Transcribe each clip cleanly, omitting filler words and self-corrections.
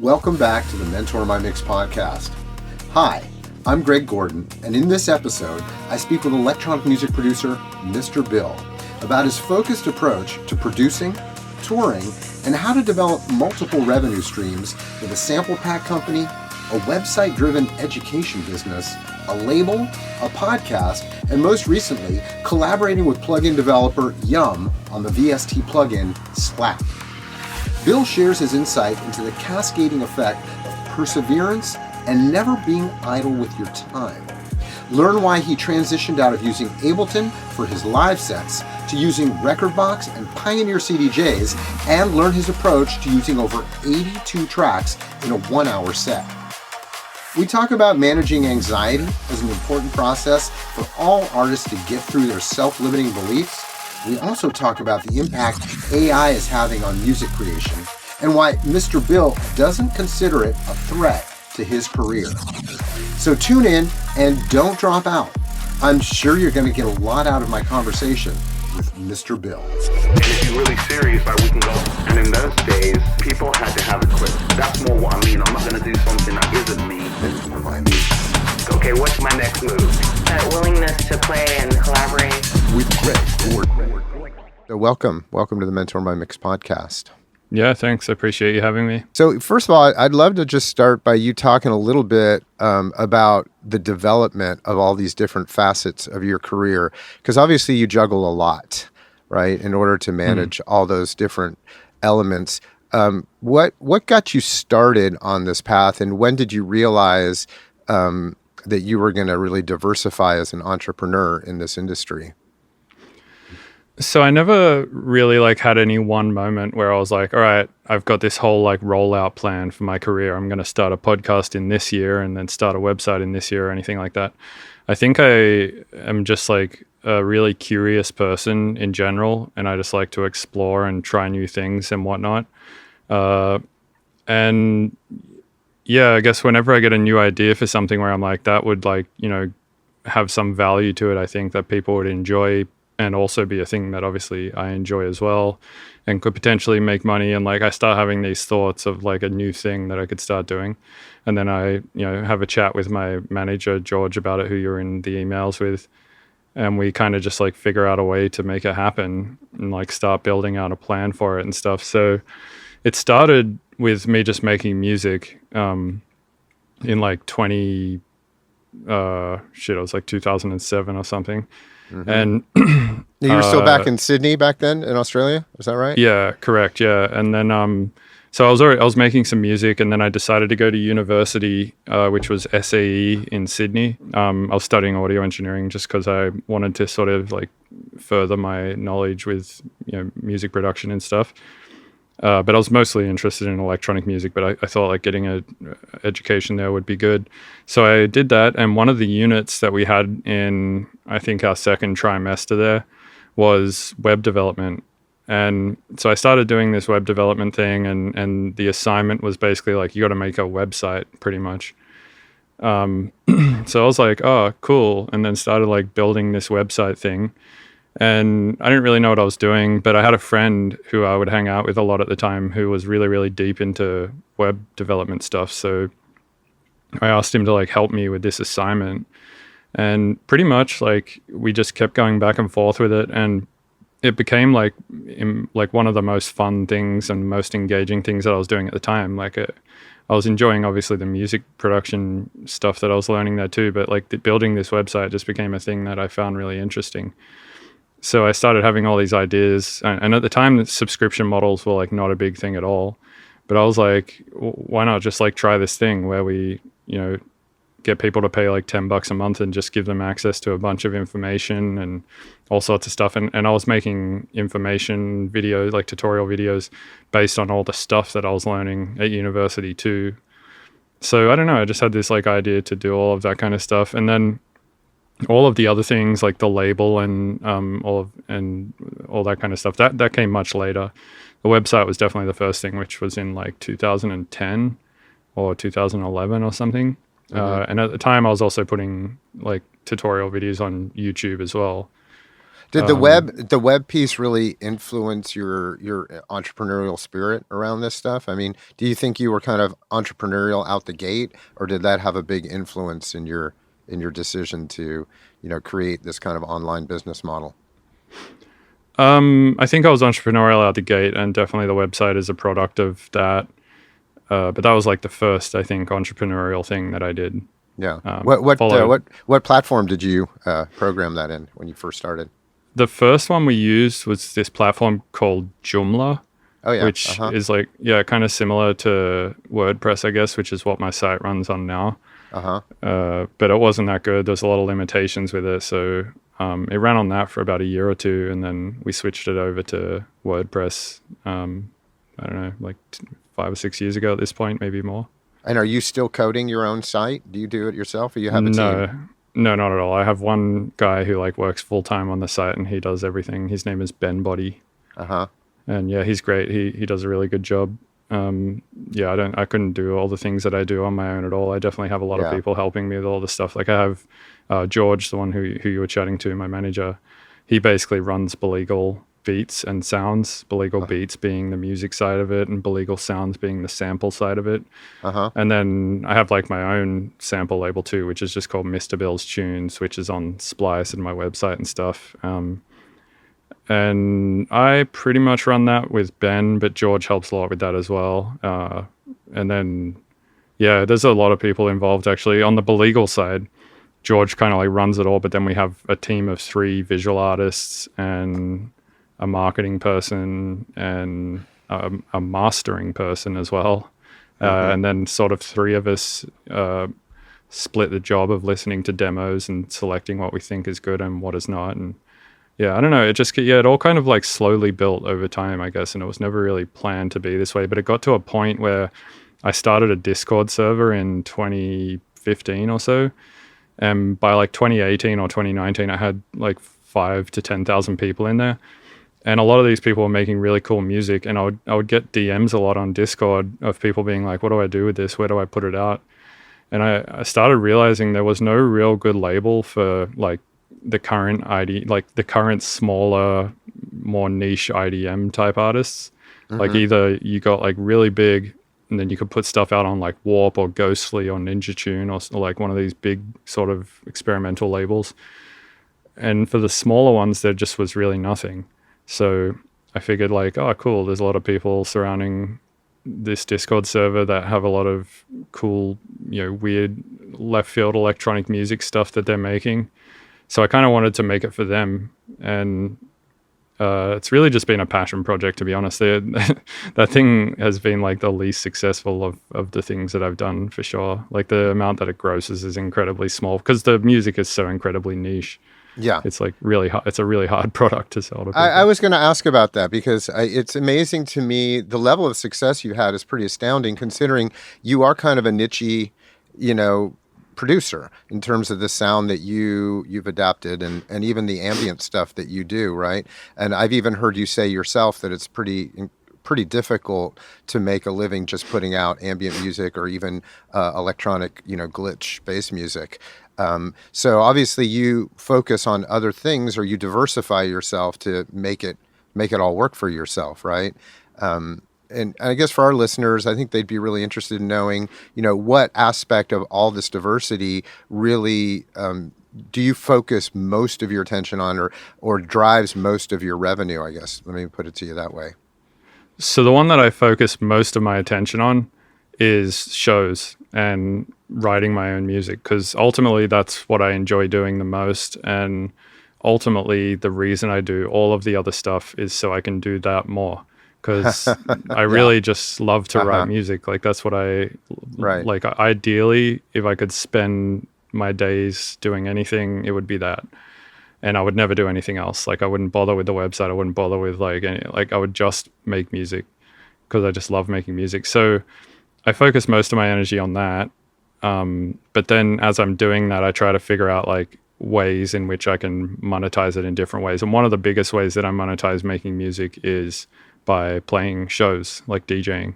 Welcome back to the Mentor My Mix podcast. Hi, I'm Greg Gordon, and in this episode, I speak with electronic music producer Mr. Bill about his focused approach to producing, touring, and how to develop multiple revenue streams with a sample pack company, a website-driven education business, a label, a podcast, and most recently, collaborating with plugin developer Yum on the VST plugin Slack. Bill shares his insight into the cascading effect of perseverance and never being idle with your time. Learn why he transitioned out of using Ableton for his live sets to using Rekordbox and Pioneer CDJs, and learn his approach to using over 82 tracks in a 1-hour set. We talk about managing anxiety as an important process for all artists to get through their self-limiting beliefs. We also talk about the impact AI is having on music creation and why Mr. Bill doesn't consider it a threat to his career. So tune in and don't drop out. I'm sure you're going to get a lot out of my conversation with Mr. Bill. And if you're really serious, like we can go. And in those days, people had to have it quick. That's more what I mean. I'm not going to do something that isn't me. That's what I mean. Okay, what's my next move? That willingness to play and collaborate. With Greg Gordon. So welcome to the Mentor My Mix podcast. Yeah, thanks. I appreciate you having me. So first of all, I'd love to just start by you talking a little bit about the development of all these different facets of your career, because obviously you juggle a lot, right, in order to manage all those different elements. What got you started on this path, and when did you realize that you were going to really diversify as an entrepreneur in this industry? So I never really had any one moment where I was like, all right, I've got this whole rollout plan for my career. I'm going to start a podcast in this year and then start a website in this year or anything like that. I think I am just a really curious person in general, and I just like to explore and try new things and whatnot. And yeah, I guess whenever I get a new idea for something where I'm like, that would have some value to it, I think that people would enjoy, and also be a thing that obviously I enjoy as well and could potentially make money. And I start having these thoughts of a new thing that I could start doing. And then I, have a chat with my manager, George, about it, who you're in the emails with. And we kind of just figure out a way to make it happen and start building out a plan for it and stuff. So it started with me just making music in 20, it was 2007 or something. Mm-hmm. And you were still back in Sydney back then in Australia, is that right? Yeah, correct. Yeah, and then so I was making some music, and then I decided to go to university, which was SAE in Sydney. I was studying audio engineering just because I wanted to sort of further my knowledge with music production and stuff. But I was mostly interested in electronic music, but I thought getting an education there would be good. So I did that, and one of the units that we had in, I think, our second trimester there was web development. And so I started doing this web development thing, and the assignment was basically you got to make a website pretty much. So I was like, oh, cool, and then started building this website thing. And I didn't really know what I was doing, but I had a friend who I would hang out with a lot at the time who was really, really deep into web development stuff. So I asked him to help me with this assignment. And pretty much we just kept going back and forth with it. And it became one of the most fun things and most engaging things that I was doing at the time. I was enjoying obviously the music production stuff that I was learning there too, but building this website just became a thing that I found really interesting. So I started having all these ideas, and at the time, the subscription models were not a big thing at all. But I was like, why not just try this thing where we, get people to pay $10 a month and just give them access to a bunch of information and all sorts of stuff. And I was making information videos, tutorial videos, based on all the stuff that I was learning at university too. So I don't know, I just had this idea to do all of that kind of stuff, and then all of the other things the label and all that kind of stuff that came much later. The website was definitely the first thing, which was in 2010 or 2011 or something. Mm-hmm. And at the time I was also putting tutorial videos on YouTube as well. Did the web piece really influence your entrepreneurial spirit around this stuff? I mean, do you think you were kind of entrepreneurial out the gate, or did that have a big influence in your decision to, create this kind of online business model? I think I was entrepreneurial out the gate, and definitely the website is a product of that. But that was like the first, I think, entrepreneurial thing that I did. Yeah. What platform did you program that in when you first started? The first one we used was this platform called Joomla, Oh yeah. which is like, kind of similar to WordPress, I guess, which is what my site runs on now. But it wasn't that good. There's a lot of limitations with it. So it ran on that for about a year or two, and then we switched it over to WordPress, I don't know, like 5 or 6 years ago at this point, maybe more. And are you still coding your own site? Do you do it yourself, or you have a team? No, not at all. I have one guy who like works full time on the site, and he does everything. His name is Ben Body. And yeah, he's great. He does a really good job. I couldn't do all the things that I do on my own at all. I definitely have a lot of people helping me with all the stuff. Like I have George, the one who you were chatting to, my manager. He basically runs Belegal beats and sounds, Belegal beats being the music side of it, and Belegal sounds being the sample side of it. And then I have like my own sample label too, which is just called Mr. Bill's Tunes, which is on Splice and my website and stuff. And I pretty much run that with Ben, but George helps a lot with that as well. And then, there's a lot of people involved actually. On the Belegal side, George kind of like runs it all, but then we have a team of 3 visual artists and a marketing person and a mastering person as well. And then sort of 3 of us split the job of listening to demos and selecting what we think is good and what is not. And I don't know. It all kind of like slowly built over time, I guess. And it was never really planned to be this way, but it got to a point where I started a Discord server in 2015 or so. And by like 2018 or 2019, I had like 5,000 to 10,000 people in there. And a lot of these people were making really cool music, and I would get DMs a lot on Discord of people being like, what do I do with this? Where do I put it out? And I started realizing there was no real good label for like the current like the current smaller, more niche IDM type artists. Like either you got like really big, and then you could put stuff out on like Warp or Ghostly or Ninja Tune or like one of these big sort of experimental labels. And for the smaller ones, there just was really nothing. So I figured like, oh, cool. There's a lot of people surrounding this Discord server that have a lot of cool, weird left field electronic music stuff that they're making. So I kind of wanted to make it for them. And it's really just been a passion project, to be honest. That thing has been like the least successful of the things that I've done, for sure. Like the amount that it grosses is incredibly small because the music is so incredibly niche. Yeah. It's like really hard. It's a really hard product to sell to people. I was going to ask about that because it's amazing to me. The level of success you had is pretty astounding, considering you are kind of a niche-y, producer in terms of the sound that you've adapted and even the ambient stuff that you do, right? And I've even heard you say yourself that it's pretty difficult to make a living just putting out ambient music or even electronic, glitch bass music. So obviously you focus on other things, or you diversify yourself to make it all work for yourself, right? And I guess for our listeners, I think they'd be really interested in knowing, what aspect of all this diversity really do you focus most of your attention on, or drives most of your revenue, I guess. Let me put it to you that way. So the one that I focus most of my attention on is shows and writing my own music, because ultimately that's what I enjoy doing the most. And ultimately the reason I do all of the other stuff is so I can do that more. Because I really just love to write music. Like that's what like. Ideally, if I could spend my days doing anything, it would be that, and I would never do anything else. Like I wouldn't bother with the website. I wouldn't bother with I would just make music because I just love making music. So I focus most of my energy on that. But then as I'm doing that, I try to figure out like ways in which I can monetize it in different ways. And one of the biggest ways that I monetize making music is by playing shows, like DJing.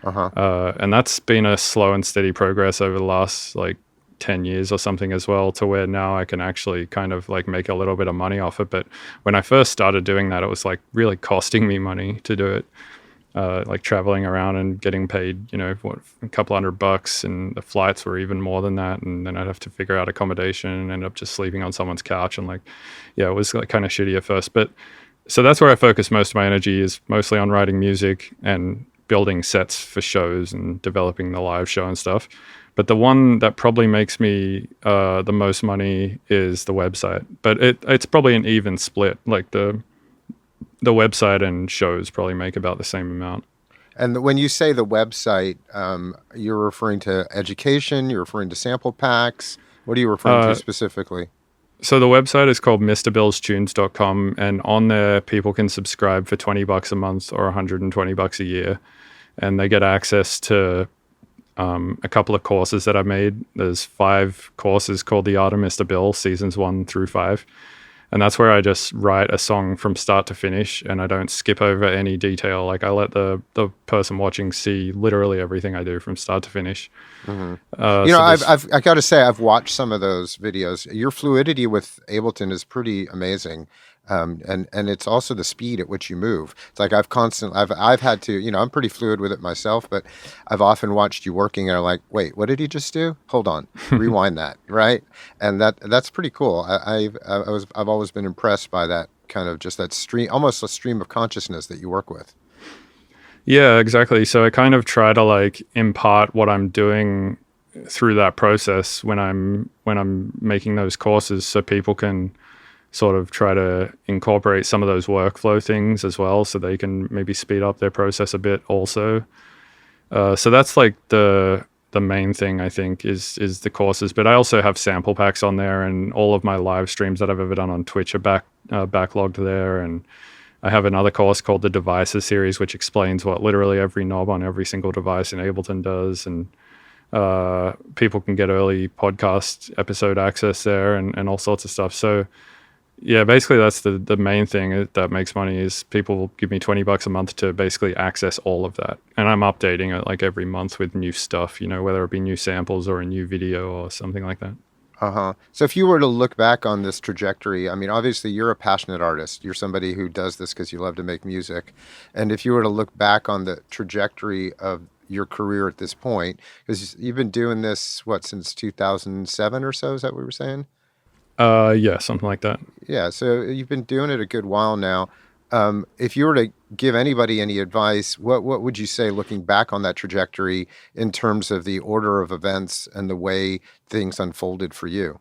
And that's been a slow and steady progress over the last like 10 years or something as well, to where now I can actually kind of like make a little bit of money off it. But when I first started doing that, it was like really costing me money to do it. Like traveling around and getting paid, a couple $100, and the flights were even more than that. And then I'd have to figure out accommodation and end up just sleeping on someone's couch. And like, yeah, it was like kind of shitty at first. But so that's where I focus most of my energy, is mostly on writing music and building sets for shows and developing the live show and stuff. But the one that probably makes me the most money is the website. But it's probably an even split. Like the website and shows probably make about the same amount. And when you say the website, you're referring to education, you're referring to sample packs. What are you referring to specifically? So the website is called MrBillsTunes.com, and on there people can subscribe for $20 a month or $120 a year, and they get access to a couple of courses that I made. There's 5 courses called The Art of Mr. Bill, seasons 1 through 5. And that's where I just write a song from start to finish, and I don't skip over any detail. Like, I let the person watching see literally everything I do from start to finish. Mm-hmm. I got to say, I've watched some of those videos. Your fluidity with Ableton is pretty amazing. And it's also the speed at which you move. It's like I've had to, I'm pretty fluid with it myself, but I've often watched you working and I'm like, wait, what did he just do? Hold on, rewind that, right? And that's pretty cool. I've always been impressed by that kind of just that stream, almost a stream of consciousness that you work with. Yeah, exactly. So I kind of try to like impart what I'm doing through that process when I'm making those courses, so people can sort of try to incorporate some of those workflow things as well, so they can maybe speed up their process a bit also. So that's like the main thing, I think, is the courses. But I also have sample packs on there, and all of my live streams that I've ever done on Twitch are backlogged there. And I have another course called the Devices series, which explains what literally every knob on every single device in Ableton does. And people can get early podcast episode access there and all sorts of stuff. So yeah, basically that's the main thing that makes money, is people will give me $20 a month to basically access all of that. And I'm updating it like every month with new stuff, whether it be new samples or a new video or something like that. Uh-huh. So if you were to look back on this trajectory, I mean, obviously you're a passionate artist. You're somebody who does this because you love to make music. And if you were to look back on the trajectory of your career at this point, because you've been doing this, since 2007 or so? Is that what we were saying? Yeah, something like that. Yeah, so you've been doing it a good while now. If you were to give anybody any advice, what would you say, looking back on that trajectory, in terms of the order of events and the way things unfolded for you?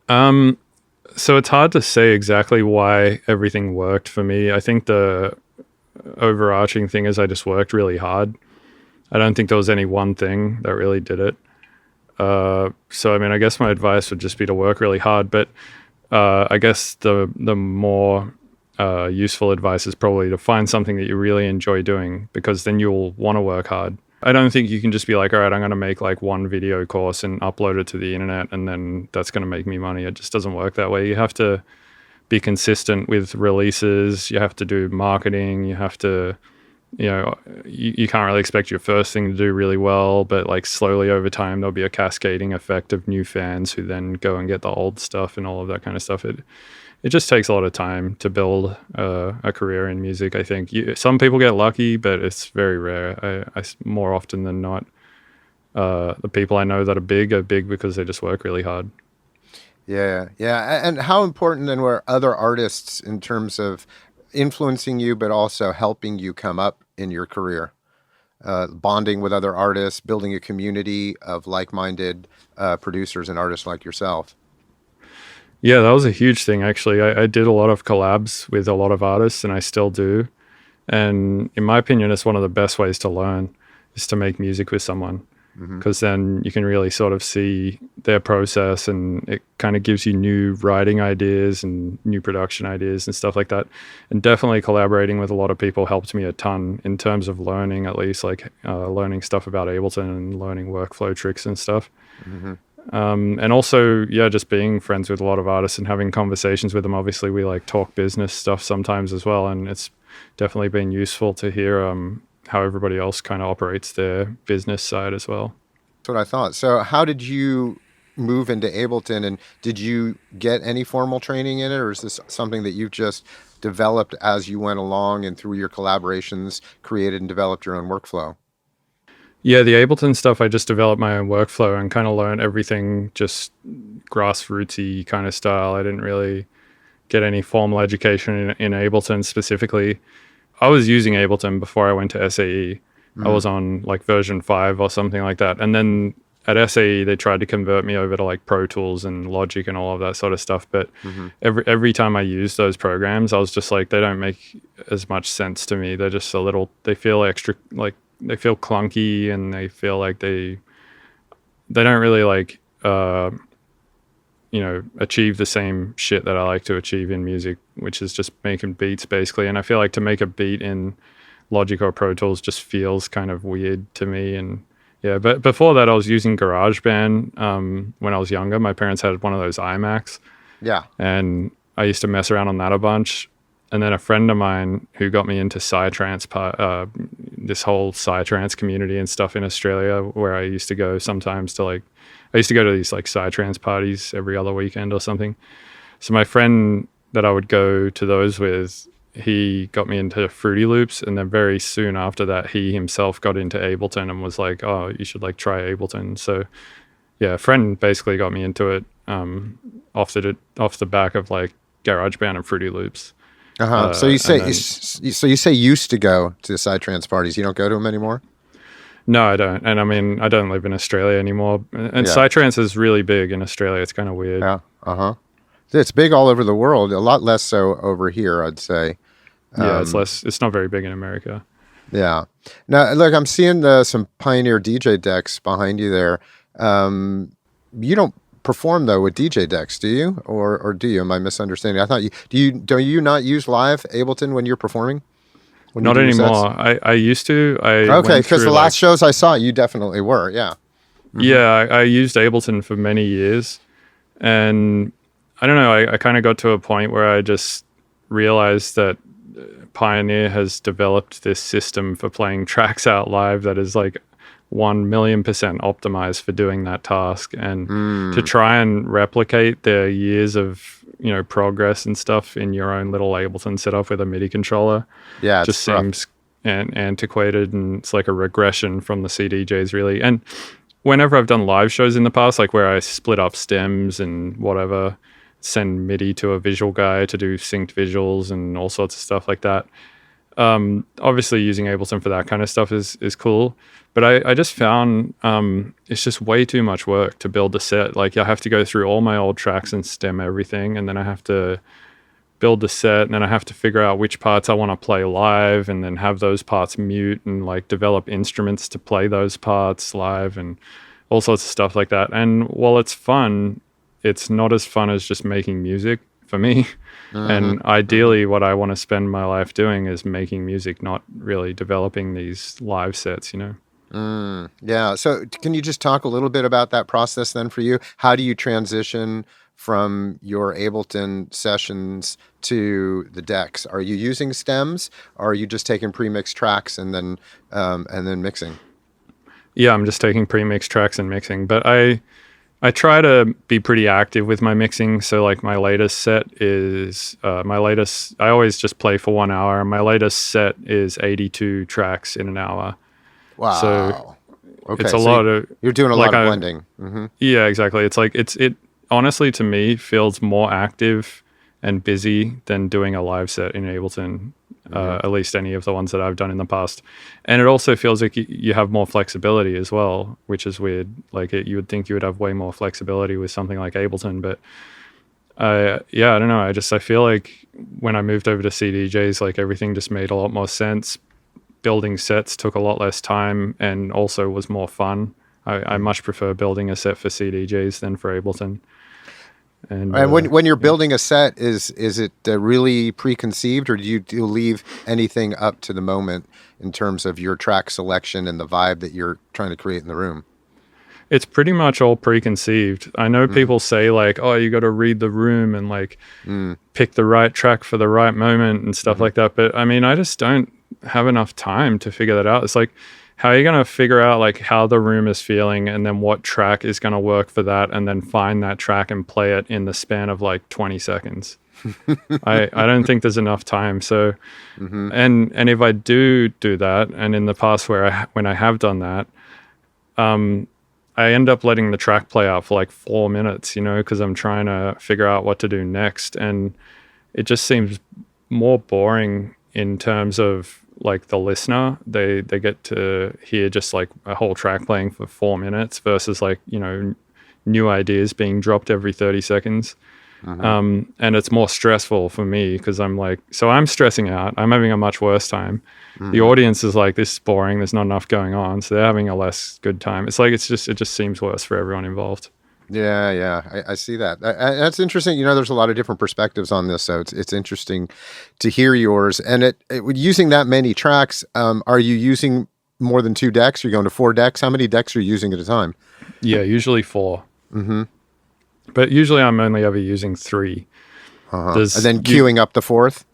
So it's hard to say exactly why everything worked for me. I think the overarching thing is I just worked really hard. I don't think there was any one thing that really did it. So, I mean, I guess my advice would just be to work really hard. But I guess the more useful advice is probably to find something that you really enjoy doing, because then you'll want to work hard. I don't think you can just be like, all right, I'm going to make like one video course and upload it to the internet, and then that's going to make me money. It just doesn't work that way. You have to be consistent with releases. You have to do marketing. You have to, you can't really expect your first thing to do really well, but like slowly over time, there'll be a cascading effect of new fans who then go and get the old stuff and all of that kind of stuff. It just takes a lot of time to build a career in music, I think. Some people get lucky, but it's very rare. I more often than not, the people I know that are big because they just work really hard. Yeah. And how important then were other artists in terms of influencing you, but also helping you come up in your career? Bonding with other artists, building a community of like-minded producers and artists like yourself. Yeah, that was a huge thing, actually. I did a lot of collabs with a lot of artists, and I still do. And in my opinion, it's one of the best ways to learn, is to make music with someone, because then you can really sort of see their process, and it kind of gives you new writing ideas and new production ideas and stuff like that. And definitely collaborating with a lot of people helped me a ton in terms of learning, at least like learning stuff about Ableton and learning workflow tricks and stuff. And also, just being friends with a lot of artists and having conversations with them. Obviously, we like talk business stuff sometimes as well, and it's definitely been useful to hear how everybody else kind of operates their business side as well. That's what I thought. So how did you move into Ableton, and did you get any formal training in it, or is this something that you've just developed as you went along and through your collaborations created and developed your own workflow? Yeah, the Ableton stuff, I just developed my own workflow and kind of learned everything just grassrootsy kind of style. I didn't really get any formal education in Ableton specifically. I was using Ableton before I went to SAE. I was on like version 5 or something like that. And then at SAE, they tried to convert me over to like Pro Tools and Logic and all of that sort of stuff. But every time I used those programs, I was just like, they don't make as much sense to me. They're just a little, they feel extra, like they feel clunky, and they feel like they don't really like, achieve the same shit that I like to achieve in music, which is just making beats basically. And I feel like to make a beat in Logic or Pro Tools just feels kind of weird to me. And yeah, but before that I was using GarageBand when I was younger. My parents had one of those iMacs. Yeah. And I used to mess around on that a bunch. And then a friend of mine who got me into Psytrance, this whole Psytrance community and stuff in Australia, where I used to go sometimes to I used to go to these like Psytrance parties every other weekend or something. So my friend that I would go to those with, he got me into Fruity Loops, and then very soon after that, he himself got into Ableton and was like, "Oh, you should like try Ableton." So, yeah, a friend basically got me into it off the back of like GarageBand and Fruity Loops. So you say used to go to the Psytrance parties. You don't go to them anymore? No, I don't. And I mean, I don't live in Australia anymore. And Psytrance is really big in Australia. It's kind of weird. Yeah. It's big all over the world. A lot less so over here, I'd say. It's not very big in America. Yeah. Now, look, I'm seeing some Pioneer DJ decks behind you there. You don't perform though with DJ decks, do you? Or do you? Am I misunderstanding? I thought do you not use live Ableton when you're performing? Not anymore. I used to. Okay, because the last shows I saw, you definitely were. Yeah. Yeah, I used Ableton for many years, and I don't know. I kind of got to a point where I just realized that Pioneer has developed this system for playing tracks out live that is like 1,000,000% optimized for doing that task, and to try and replicate their years of progress and stuff in your own little Ableton setup with a MIDI controller, just seems antiquated, and it's like a regression from the CDJs really. And whenever I've done live shows in the past, like where I split up stems and whatever, send MIDI to a visual guy to do synced visuals and all sorts of stuff like that. Obviously using Ableton for that kind of stuff is cool, but I just found it's just way too much work to build a set. Like I have to go through all my old tracks and stem everything, and then I have to build the set, and then I have to figure out which parts I want to play live, and then have those parts mute, and like develop instruments to play those parts live, and all sorts of stuff like that. And while it's fun, it's not as fun as just making music for me. And ideally what I want to spend my life doing is making music, not really developing these live sets, Yeah. So can you just talk a little bit about that process then for you? How do you transition from your Ableton sessions to the decks? Are you using stems, or are you just taking pre-mixed tracks and then mixing? Yeah, I'm just taking pre-mixed tracks and mixing, but I try to be pretty active with my mixing. So like my latest set is, I always just play for 1 hour. My latest set is 82 tracks in an hour. Wow. So okay, it's a lot of... You're doing a lot of blending. Yeah, exactly. It's like, it honestly to me feels more active and busy than doing a live set in Ableton. At least any of the ones that I've done in the past. And it also feels like you have more flexibility as well, which is weird. Like you would think you would have way more flexibility with something like Ableton, but I don't know. I feel like when I moved over to CDJs, like everything just made a lot more sense. Building sets took a lot less time and also was more fun. I much prefer building a set for CDJs than for Ableton. And when you're building a set, is it really preconceived, or do you leave anything up to the moment in terms of your track selection and the vibe that you're trying to create in the room? It's pretty much all preconceived. I know people say like, oh, you got to read the room and like pick the right track for the right moment and stuff like that. But I mean, I just don't have enough time to figure that out. It's like, how are you going to figure out like how the room is feeling and then what track is going to work for that and then find that track and play it in the span of like 20 seconds? I don't think there's enough time. So, and if I do that, and in the past when I have done that, I end up letting the track play out for like 4 minutes, you know, because I'm trying to figure out what to do next. And it just seems more boring in terms of like the listener. They get to hear just like a whole track playing for 4 minutes versus like, you know, new ideas being dropped every 30 seconds. And it's more stressful for me because I'm like, so I'm stressing out. I'm having a much worse time. The audience is like, this is boring. There's not enough going on. So they're having a less good time. It's like, it just seems worse for everyone involved. Yeah. I see that. That's interesting. You know, there's a lot of different perspectives on this. So it's interesting to hear yours. And using that many tracks, are you using more than 2 decks? You're going to 4 decks? How many decks are you using at a time? Yeah, usually 4. But usually I'm only ever using 3. And then queuing up the 4th?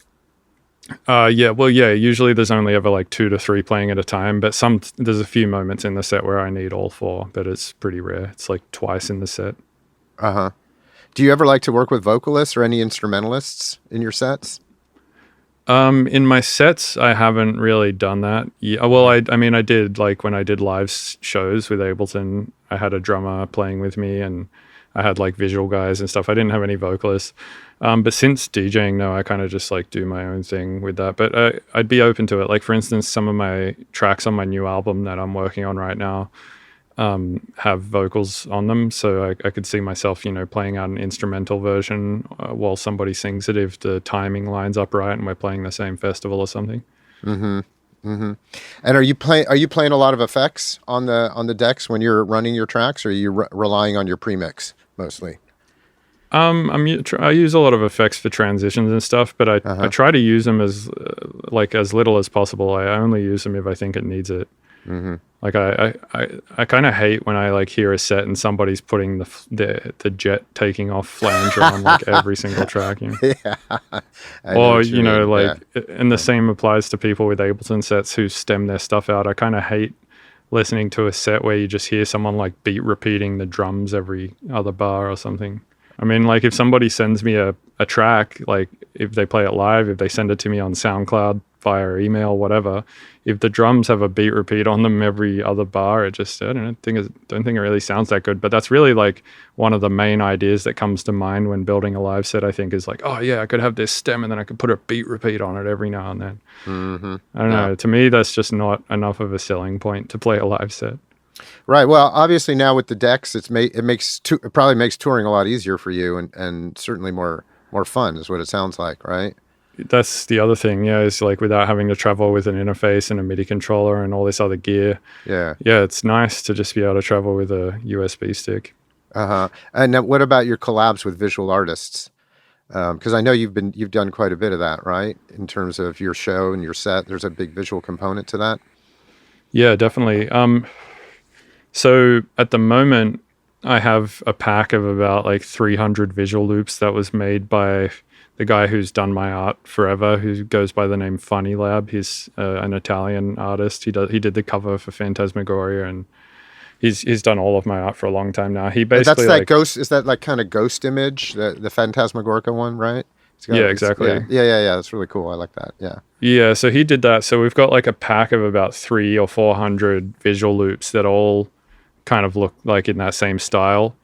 Usually there's only ever like 2 to 3 playing at a time, but there's a few moments in the set where I need all 4, but it's pretty rare. It's like twice in the set. Do you ever like to work with vocalists or any instrumentalists in your sets? In my sets, I haven't really done that. Yeah, well, I mean, I did, like when I did live shows with Ableton, I had a drummer playing with me and I had like visual guys and stuff. I didn't have any vocalists. But since DJing, no, I kind of just like do my own thing with that. But I'd be open to it. Like for instance, some of my tracks on my new album that I'm working on right now have vocals on them. So I could see myself, you know, playing out an instrumental version while somebody sings it if the timing lines up right and we're playing the same festival or something. And are you playing a lot of effects on the decks when you're running your tracks, or are you relying on your premix mostly? I use a lot of effects for transitions and stuff, but I try to use them as little as possible. I only use them if I think it needs it. Like I kind of hate when I like hear a set and somebody's putting the jet taking off flanger on like every single track. You know? Or you know, like, and the same applies to people with Ableton sets who stem their stuff out. I kind of hate listening to a set where you just hear someone like beat repeating the drums every other bar or something. I mean, like if somebody sends me a track, like if they play it live, if they send it to me on SoundCloud via email, whatever, if the drums have a beat repeat on them every other bar, it just, I don't think it really sounds that good. But that's really like one of the main ideas that comes to mind when building a live set, I think, is like, oh yeah, I could have this stem and then I could put a beat repeat on it every now and then. I don't know. To me, that's just not enough of a selling point to play a live set. Right. Well, obviously now with the decks, it probably makes touring a lot easier for you and certainly more fun is what it sounds like, right? That's the other thing, yeah, is like without having to travel with an interface and a MIDI controller and all this other gear. Yeah, it's nice to just be able to travel with a USB stick. And now what about your collabs with visual artists? Because I know you've done quite a bit of that, right? In terms of your show and your set, there's a big visual component to that. Yeah, definitely. So at the moment, I have a pack of about like 300 visual loops that was made by the guy who's done my art forever, who goes by the name Funny Lab. He's an Italian artist. He did the cover for Phantasmagoria, and he's done all of my art for a long time now. He basically that's that ghost. Is that like kind of ghost image, the Phantasmagoria one, right? Yeah, exactly. Yeah. That's really cool. I like that. Yeah. So he did that. So we've got like a pack of about 300 or 400 visual loops that all kind of look like in that same style.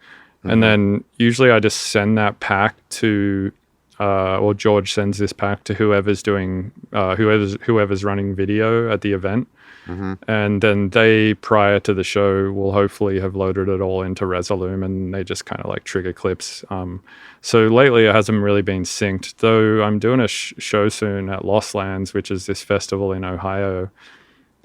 And then usually I just send that pack to, or George sends this pack to whoever's doing, whoever's running video at the event. And then they, prior to the show, will hopefully have loaded it all into Resolume, and they just kind of like trigger clips. So lately it hasn't really been synced, though I'm doing a show soon at Lost Lands, which is this festival in Ohio,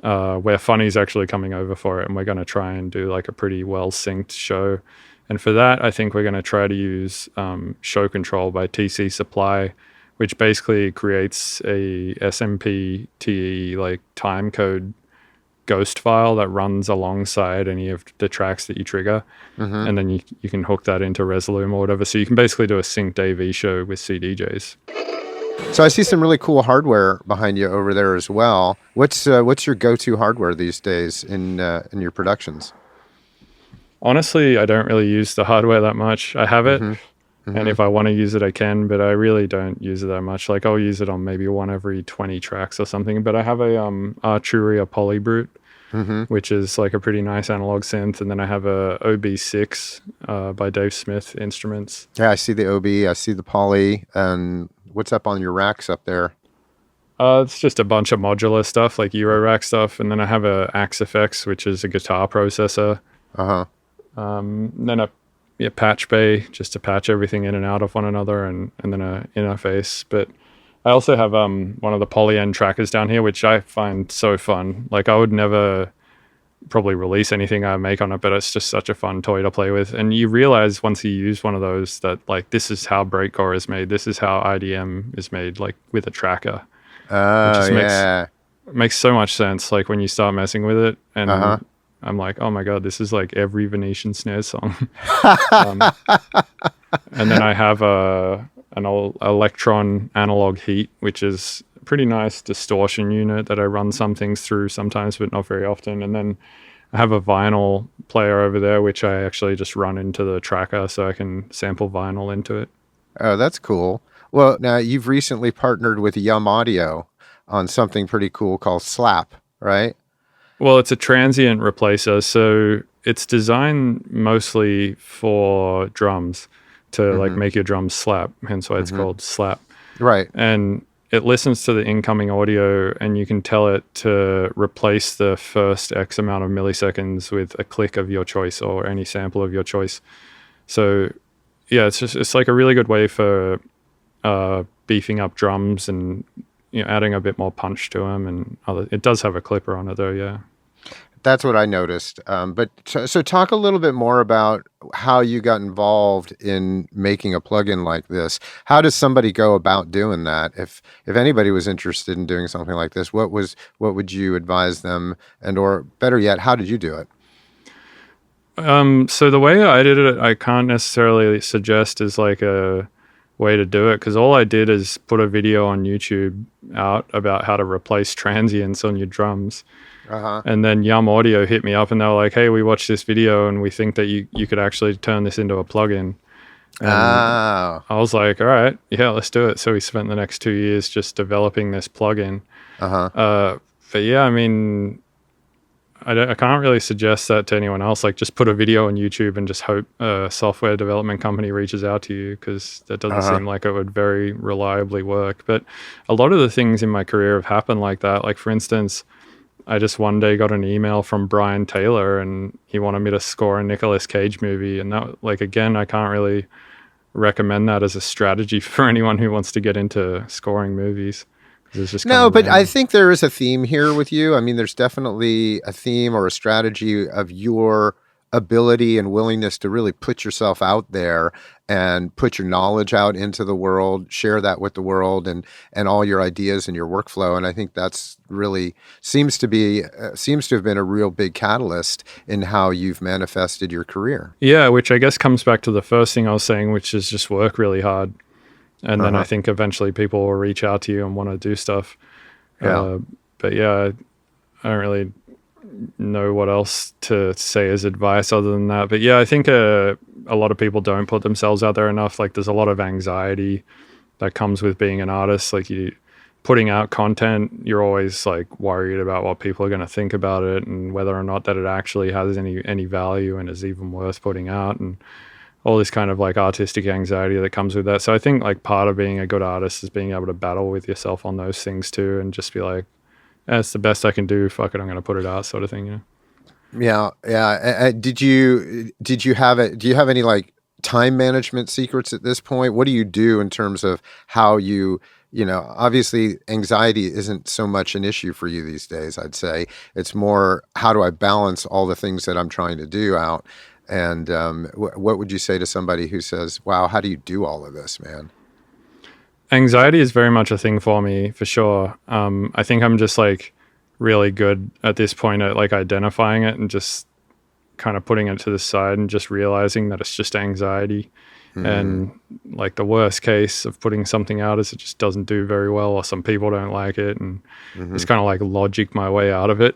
where Funny's actually coming over for it, and we're going to try and do like a pretty well synced show. And for that, I think we're going to try to use Show Control by TC Supply, which basically creates a SMPTE like time code ghost file that runs alongside any of the tracks that you trigger. And then you can hook that into Resolume or whatever. So you can basically do a synced AV show with CDJs. So I see some really cool hardware behind you over there as well. What's your go-to hardware these days in your productions? Honestly, I don't really use the hardware that much. I have it, and if I want to use it, I can, but I really don't use it that much. Like I'll use it on maybe one every 20 tracks or something. But I have a Arturia Polybrute, which is like a pretty nice analog synth, and then I have a OB6 by Dave Smith Instruments. Yeah, I see the OB, I see the Poly, and what's up on your racks up there? It's just a bunch of modular stuff, like Euro rack stuff, and then I have a Axe FX, which is a guitar processor. Then a patch bay just to patch everything in and out of one another, and then a interface. But I also have one of the Poly-N trackers down here, which I find so fun. Like I would never probably release anything I make on it, but it's just such a fun toy to play with. And you realize once you use one of those that like this is how breakcore is made, this is how IDM is made, like with a tracker. Makes so much sense. Like when you start messing with it, and I'm like, oh my god, this is like every Venetian snare song. And then I have an old Electron analog heat, which is a pretty nice distortion unit that I run some things through sometimes, but not very often. And then I have a vinyl player over there, which I actually just run into the tracker so I can sample vinyl into it. Oh, that's cool. Well, now you've recently partnered with Yum Audio on something pretty cool called Slap, right? Well, it's a transient replacer, so it's designed mostly for drums to like make your drums slap, hence why it's called Slap. Right. And it listens to the incoming audio, and you can tell it to replace the first X amount of milliseconds with a click of your choice or any sample of your choice. So yeah, it's like a really good way for beefing up drums and adding a bit more punch to them. And it does have a clipper on it though. Yeah. That's what I noticed. But so talk a little bit more about how you got involved in making a plugin like this. How does somebody go about doing that? If anybody was interested in doing something like this, what would you advise them? And or better yet, how did you do it? So the way I did it, I can't necessarily suggest is like a way to do it, because all I did is put a video on YouTube out about how to replace transients on your drums. And then Yum Audio hit me up and they were like, hey, we watched this video and we think that you could actually turn this into a plugin. And I was like, all right, yeah, let's do it. So we spent the next 2 years just developing this plugin. But yeah, I mean, I can't really suggest that to anyone else. Like just put a video on YouTube and just hope a software development company reaches out to you, because that doesn't seem like it would very reliably work. But a lot of the things in my career have happened like that. Like for instance, I just one day got an email from Brian Taylor and he wanted me to score a Nicolas Cage movie. And that, like, again, I can't really recommend that as a strategy for anyone who wants to get into scoring movies. It's just no, but I think there is a theme here with you. I mean, there's definitely a theme or a strategy of your ability and willingness to really put yourself out there and put your knowledge out into the world, share that with the world and all your ideas and your workflow. And I think that's really seems to have been a real big catalyst in how you've manifested your career. Yeah, which I guess comes back to the first thing I was saying, which is just work really hard. And then I think eventually people will reach out to you and want to do stuff. Yeah. But yeah, I don't really know what else to say as advice other than that. But yeah, I think a lot of people don't put themselves out there enough. Like there's a lot of anxiety that comes with being an artist. Like you putting out content, you're always like worried about what people are going to think about it and whether or not that it actually has any value and is even worth putting out, and all this kind of like artistic anxiety that comes with that. So I think like part of being a good artist is being able to battle with yourself on those things too, and just be like, it's the best I can do. Fuck it, I'm going to put it out, sort of thing. Yeah. Do you have any like time management secrets at this point? What do you do in terms of how you obviously anxiety isn't so much an issue for you these days. I'd say it's more, how do I balance all the things that I'm trying to do out? And what would you say to somebody who says, wow, how do you do all of this, man? Anxiety is very much a thing for me, for sure. I think I'm just like really good at this point at like identifying it and just kind of putting it to the side and just realizing that it's just anxiety. And like the worst case of putting something out is it just doesn't do very well, or some people don't like it, and it's kind of like logic my way out of it.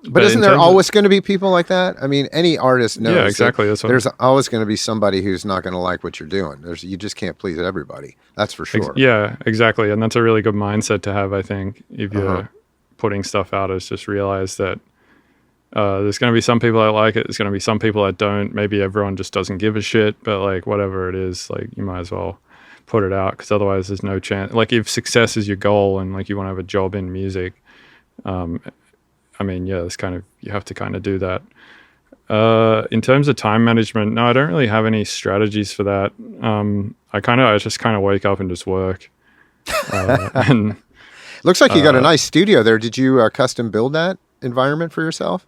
But isn't there always going to be people like that? I mean, any artist knows. Yeah, exactly. That's what there's always going to be somebody who's not going to like what you're doing. You just can't please everybody. That's for sure. Yeah, exactly. And that's a really good mindset to have, I think, if you're putting stuff out, is just realize that there's going to be some people that like it. There's going to be some people that don't. Maybe everyone just doesn't give a shit. But like whatever it is, like you might as well put it out, because otherwise there's no chance. Like if success is your goal and like you want to have a job in music, I mean, yeah, it's kind of, you have to kind of do that. In terms of time management, no, I don't really have any strategies for that. I just kind of wake up and just work. And looks like you got a nice studio there. Did you custom build that environment for yourself?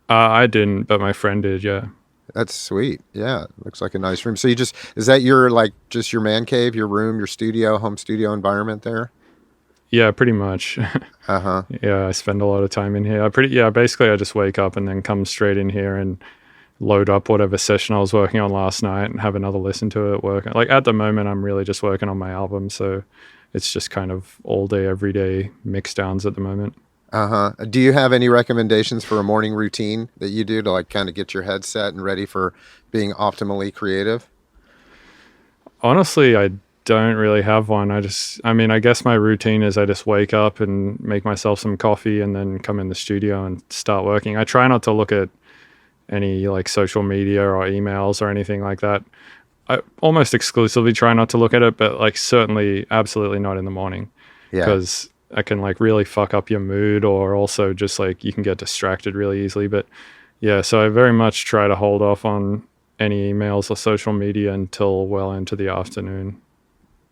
I didn't, but my friend did. Yeah. That's sweet. Yeah. Looks like a nice room. So is that your, like just your man cave, your room, your studio, home studio environment there? Yeah, pretty much. Yeah, I spend a lot of time in here. Basically I just wake up and then come straight in here and load up whatever session I was working on last night and have another listen to it. Like at the moment, I'm really just working on my album. So it's just kind of all day, every day mix downs at the moment. Do you have any recommendations for a morning routine that you do to like kind of get your head set and ready for being optimally creative? Honestly, I don't really have one. I guess my routine is I just wake up and make myself some coffee and then come in the studio and start working. I try not to look at any like social media or emails or anything like that. I almost exclusively try not to look at it, but like certainly absolutely not in the morning. Yeah. Because I can like really fuck up your mood, or also just like you can get distracted really easily. But yeah, so I very much try to hold off on any emails or social media until well into the afternoon.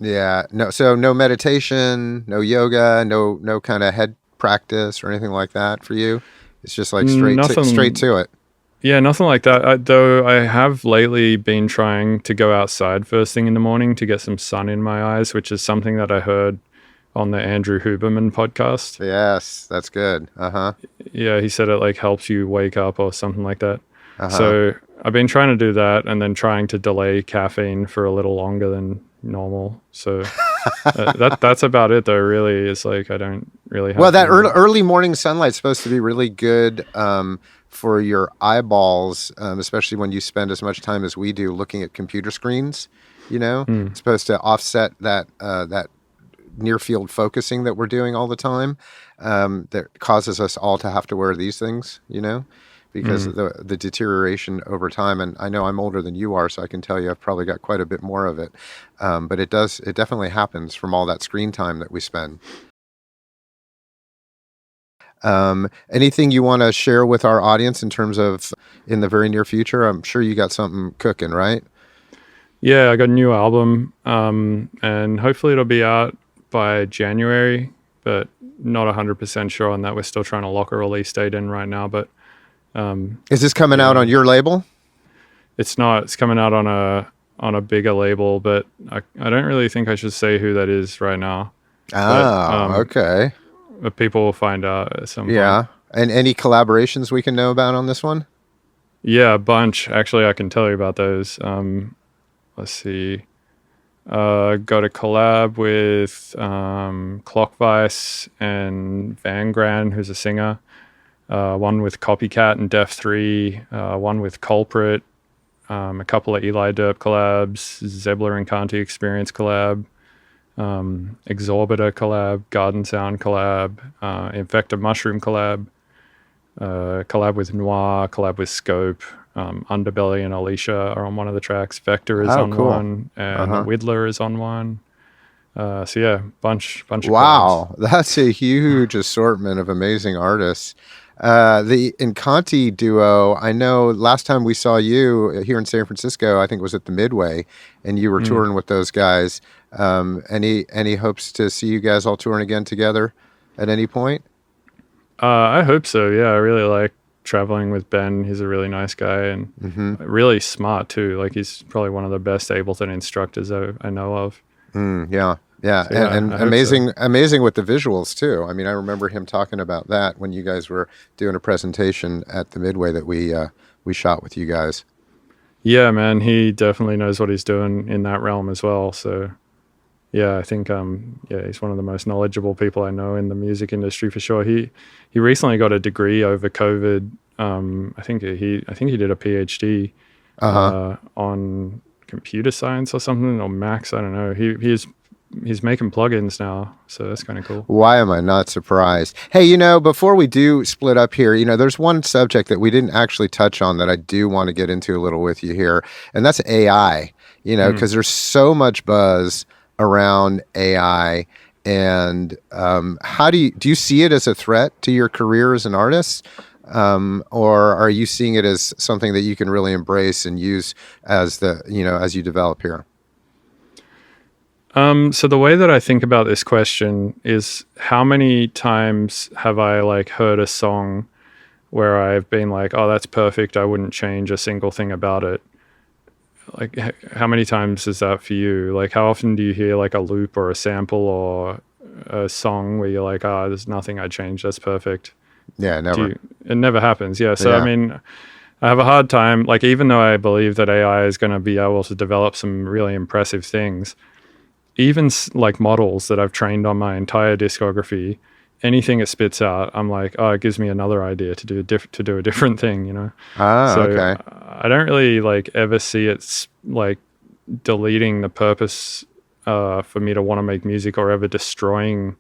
Yeah. So no meditation, no yoga, no kind of head practice or anything like that for you? It's just like straight to it. Yeah, nothing like that. Though I have lately been trying to go outside first thing in the morning to get some sun in my eyes, which is something that I heard on the Andrew Huberman podcast. Yes, that's good. Yeah, he said it like helps you wake up or something like that. So I've been trying to do that, and then trying to delay caffeine for a little longer than normal. So that's about it though, really. It's like I don't really have that early morning sunlight's supposed to be really good for your eyeballs, especially when you spend as much time as we do looking at computer screens. It's supposed to offset that near field focusing that we're doing all the time, that causes us all to have to wear these things, because of the deterioration over time. And I know I'm older than you are, so I can tell you I've probably got quite a bit more of it. But it definitely happens from all that screen time that we spend. Anything you want to share with our audience in terms of in the very near future? I'm sure you got something cooking, right? Yeah, I got a new album, and hopefully it'll be out by January, but not 100% sure on that. We're still trying to lock a release date in right now, but is this coming out on your label? It's not. It's coming out on a bigger label, but I don't really think I should say who that is right now. Okay. But people will find out at some point. Yeah. And any collaborations we can know about on this one? Yeah, a bunch. Actually, I can tell you about those. Let's see. Got a collab with Clockvice and Van Gran, who's a singer. One with Copycat and Def 3. One with Culprit. A couple of Eli Derp collabs. Zebler and Canty Experience collab. Exorbiter collab. Garden Sound collab. Infected Mushroom collab. Collab with Noir. Collab with Scope. Underbelly and Alicia are on one of the tracks. Vector is on one, and Widler is on one. So yeah, bunch of wow, collabs. That's a huge assortment of amazing artists. The Incanti duo, I know last time we saw you here in San Francisco, I think it was at the Midway, and you were touring with those guys. Any hopes to see you guys all touring again together at any point? I hope so. Yeah, I really like traveling with Ben. He's a really nice guy and really smart too. Like he's probably one of the best Ableton instructors I know of. Yeah. So, and amazing with the visuals too. I mean, I remember him talking about that when you guys were doing a presentation at the Midway that we shot with you guys. Yeah, man, he definitely knows what he's doing in that realm as well. So yeah, I think yeah, he's one of the most knowledgeable people I know in the music industry for sure. He recently got a degree over COVID. I think he did a PhD Uh-huh. on computer science or something, or Max. I don't know. He's making plugins now, so that's kind of cool. Why am I not surprised? Hey, before we do split up here, there's one subject that we didn't actually touch on that I do want to get into a little with you here, and that's AI, because there's so much buzz around AI. And how do you see it as a threat to your career as an artist? Or are you seeing it as something that you can really embrace and use as as you develop here? So the way that I think about this question is, how many times have I like heard a song where I've been like, oh, that's perfect, I wouldn't change a single thing about it? Like, how many times is that for you? Like, how often do you hear like a loop or a sample or a song where you're like, oh, there's nothing I'd change, that's perfect? Yeah, never. It never happens. Yeah. So, Yeah. I mean, I have a hard time, like, even though I believe that AI is going to be able to develop some really impressive things, even like models that I've trained on my entire discography, anything it spits out, I'm like, oh, it gives me another idea to do a different thing. So Okay. I don't really like ever see it like deleting the purpose for me to want to make music, or ever destroying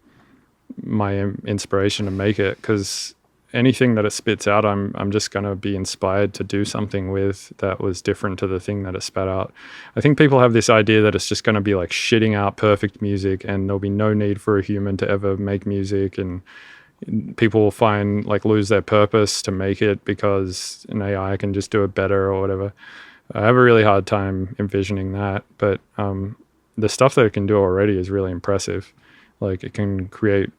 my inspiration to make it, because anything that it spits out, I'm just going to be inspired to do something with that was different to the thing that it spat out. I think people have this idea that it's just going to be like shitting out perfect music and there'll be no need for a human to ever make music, and people will lose their purpose to make it because an AI can just do it better or whatever. I have a really hard time envisioning that, but the stuff that it can do already is really impressive. Like, it can create,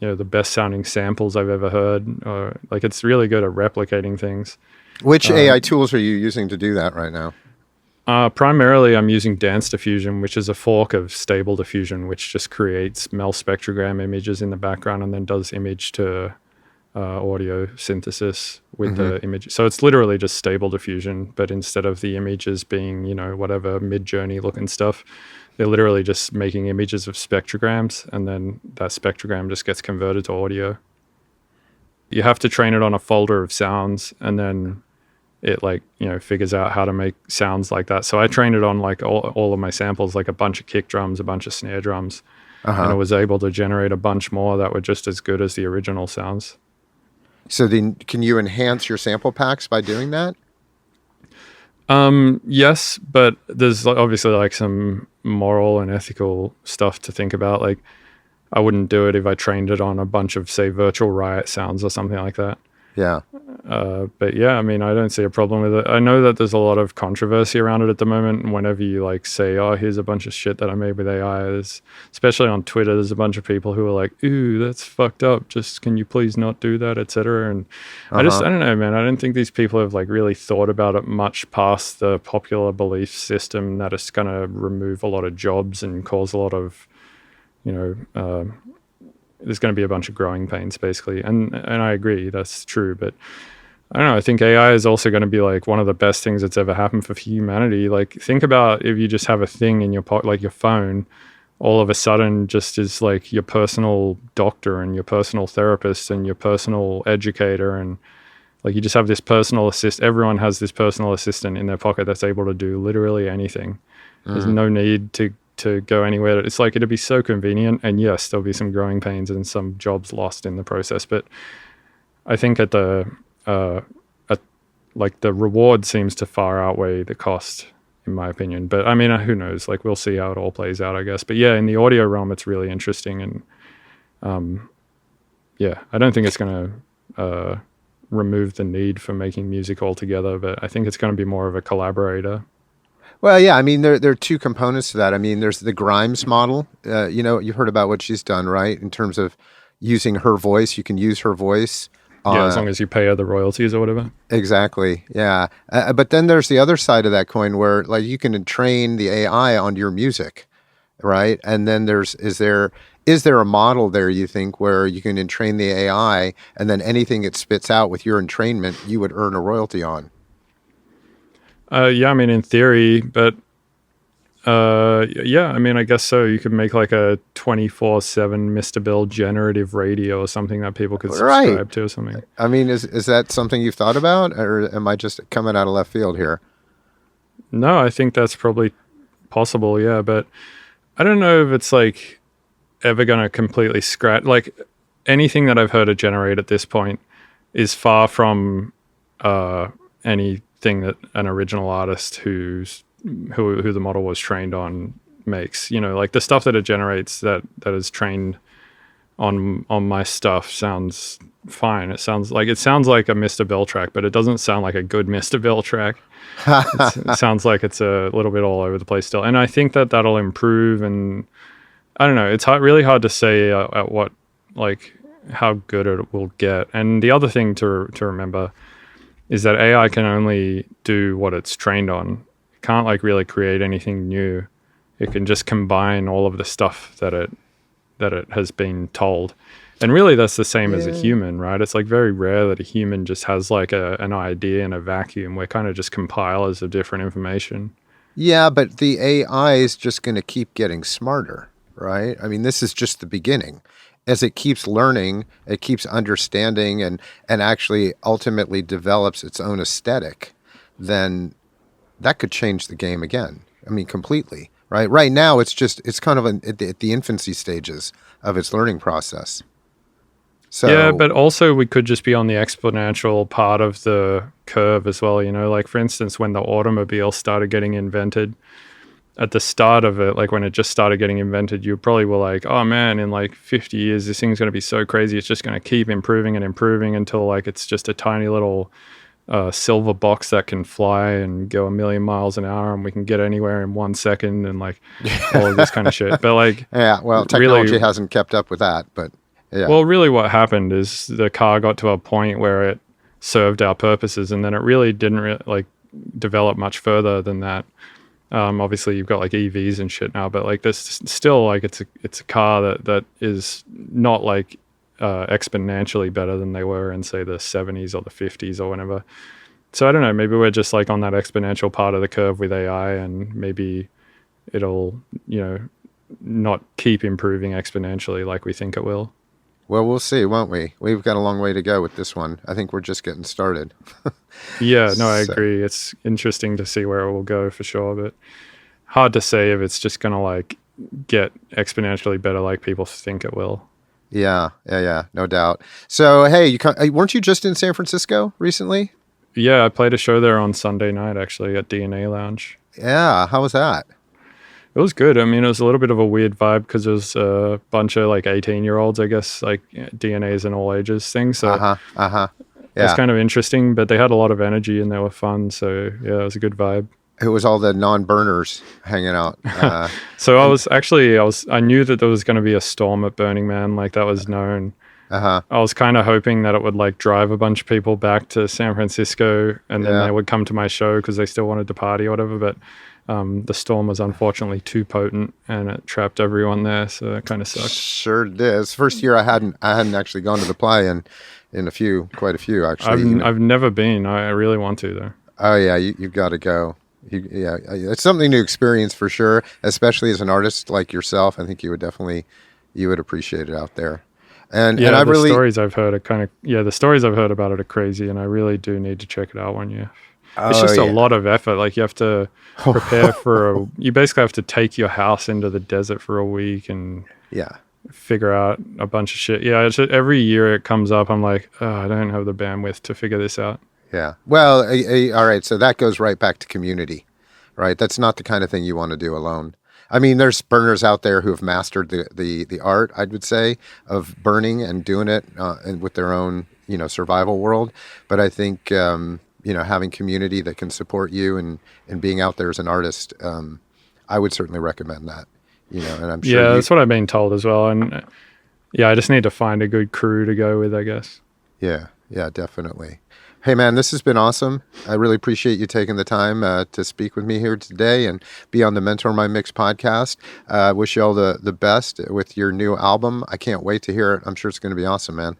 the best sounding samples I've ever heard, or like, it's really good at replicating things. Which AI tools are you using to do that right now? Primarily, I'm using Dance Diffusion, which is a fork of Stable Diffusion, which just creates Mel spectrogram images in the background and then does image to audio synthesis with the image. So it's literally just Stable Diffusion, but instead of the images being, whatever Mid-Journey looking stuff, they're literally just making images of spectrograms, and then that spectrogram just gets converted to audio. You have to train it on a folder of sounds, and then it figures out how to make sounds like that. So I trained it on like all of my samples, like a bunch of kick drums, a bunch of snare drums, and it was able to generate a bunch more that were just as good as the original sounds. So then can you enhance your sample packs by doing that? Yes, but there's obviously like some moral and ethical stuff to think about. Like, I wouldn't do it if I trained it on a bunch of, say, Virtual Riot sounds or something like that. Yeah. But yeah, I mean, I don't see a problem with it. I know that there's a lot of controversy around it at the moment. And whenever you like say, oh, here's a bunch of shit that I made with AI, especially on Twitter, there's a bunch of people who are like, ooh, that's fucked up. Just, can you please not do that, etc. And I don't know, man. I don't think these people have like really thought about it much past the popular belief system that it's going to remove a lot of jobs and cause a lot of, there's going to be a bunch of growing pains, basically. And I agree, that's true. But I don't know, I think AI is also going to be like one of the best things that's ever happened for humanity. Like, think about if you just have a thing in your pocket, like your phone, all of a sudden just is like your personal doctor and your personal therapist and your personal educator. And like, you just have this personal assistant. Everyone has this personal assistant in their pocket that's able to do literally anything. There's no need to go anywhere. It's like, it'd be so convenient, and yes, there'll be some growing pains and some jobs lost in the process, but I think at the reward seems to far outweigh the cost, in my opinion. But I mean, who knows? Like, we'll see how it all plays out, I guess. But yeah, in the audio realm, it's really interesting, and yeah, I don't think it's going to remove the need for making music altogether, but I think it's going to be more of a collaborator. Well, yeah, I mean, there are two components to that. I mean, there's the Grimes model. You've heard about what she's done, right? In terms of using her voice, you can use her voice. Yeah, as long as you pay her the royalties or whatever. Exactly, yeah. But then there's the other side of that coin where, like, you can train the AI on your music, right? And then is there a model there, you think, where you can entrain the AI, and then anything it spits out with your entrainment, you would earn a royalty on? Yeah, I mean, in theory, but yeah, I mean, I guess so. You could make like a 24/7 Mr. Bill generative radio or something that people could subscribe to or something. I mean, is that something you've thought about, or am I just coming out of left field here? No, I think that's probably possible, yeah, but I don't know if it's like ever going to completely scratch. Like anything that I've heard of generate at this point is far from anything that an original artist who the model was trained on makes. You know, like the stuff that it generates that is trained on my stuff sounds fine. It sounds like a Mr. Bill track, but it doesn't sound like a good Mr. Bill track. It sounds like it's a little bit all over the place still. And I think that that'll improve, and I don't know, it's really hard to say at what, like, how good it will get. And the other thing to remember is that AI can only do what it's trained on. It can't like really create anything new. It can just combine all of the stuff that it has been told. And really that's the same as a human, right? It's like very rare that a human just has like an idea in a vacuum. We're kind of just compilers of different information. Yeah, but the AI is just going to keep getting smarter, right? I mean, this is just the beginning. As it keeps learning, it keeps understanding and actually ultimately develops its own aesthetic, then that could change the game again. I mean, completely, right? Right now, it's kind of at the infancy stages of its learning process. So, yeah, but also we could just be on the exponential part of the curve as well, you know? Like, for instance, when the automobile started getting invented, at the start of it, like when it just started getting invented, you probably were like, oh man, in like 50 years, this thing's going to be so crazy. It's just going to keep improving and improving until like it's just a tiny little silver box that can fly and go 1,000,000 miles an hour, and we can get anywhere in 1 second, and like all of this kind of shit. But like, yeah, well, technology really hasn't kept up with that, but yeah. Well, really what happened is the car got to a point where it served our purposes, and then it really didn't like develop much further than that. Obviously you've got like EVs and shit now, but like there's still like it's a car that is not like exponentially better than they were in say the 70s or the 50s or whatever. So I don't know, maybe we're just like on that exponential part of the curve with AI, and maybe it'll, you know, not keep improving exponentially like we think it will. Well, we'll see, won't we? We've got a long way to go with this one. I think we're just getting started. Yeah, no, I agree. It's interesting to see where it will go for sure, but hard to say if it's just going to like get exponentially better like people think it will. Yeah, no doubt. So, hey, weren't you just in San Francisco recently? Yeah, I played a show there on Sunday night, actually, at DNA Lounge. Yeah, how was that? It was good. I mean, it was a little bit of a weird vibe because it was a bunch of like 18-year-olds, I guess, like DNA is an all ages thing. So yeah. It's kind of interesting, but they had a lot of energy and they were fun. So yeah, it was a good vibe. It was all the non-burners hanging out. So I knew that there was going to be a storm at Burning Man, like that was known. I was kind of hoping that it would like drive a bunch of people back to San Francisco, and then they would come to my show because they still wanted to party or whatever. But the storm was unfortunately too potent, and it trapped everyone there, so it kind of sucked. Sure did. It's the first year I hadn't actually gone to the play in quite a few actually. I've never been. I really want to though. Oh yeah, you've got to go. It's something to experience for sure, especially as an artist like yourself. I think you would appreciate it out there. And the stories I've heard the stories I've heard about it are crazy, and I really do need to check it out one year. It's just a lot of effort. Like you have to prepare you basically have to take your house into the desert for a week and figure out a bunch of shit. Yeah, every year it comes up, I'm like, I don't have the bandwidth to figure this out. Yeah. Well, all right. So that goes right back to community, right? That's not the kind of thing you want to do alone. I mean, there's burners out there who have mastered the art, I would say, of burning and doing it and with their own, survival world. But I think, having community that can support you and being out there as an artist, I would certainly recommend that. And I'm sure. Yeah, that's what I've been told as well. And I just need to find a good crew to go with, I guess. Yeah, definitely. Hey man, this has been awesome. I really appreciate you taking the time to speak with me here today and be on the Mentor My Mix podcast. Wish you all the best with your new album. I can't wait to hear it. I'm sure it's going to be awesome, man.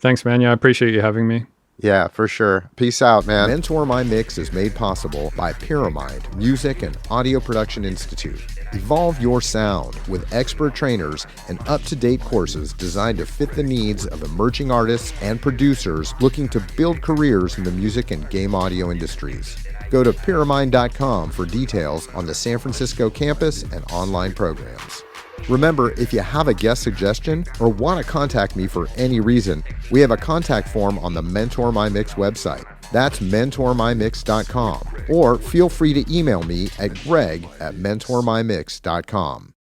Thanks, man. Yeah, I appreciate you having me. Yeah, for sure. Peace out, man. Mentor My Mix is made possible by Pyramind Music and Audio Production Institute. Evolve your sound with expert trainers and up-to-date courses designed to fit the needs of emerging artists and producers looking to build careers in the music and game audio industries. Go to Pyramind.com for details on the San Francisco campus and online programs. Remember, if you have a guest suggestion or want to contact me for any reason, we have a contact form on the Mentor My Mix website. That's mentormymix.com. Or feel free to email me at greg@mentormymix.com.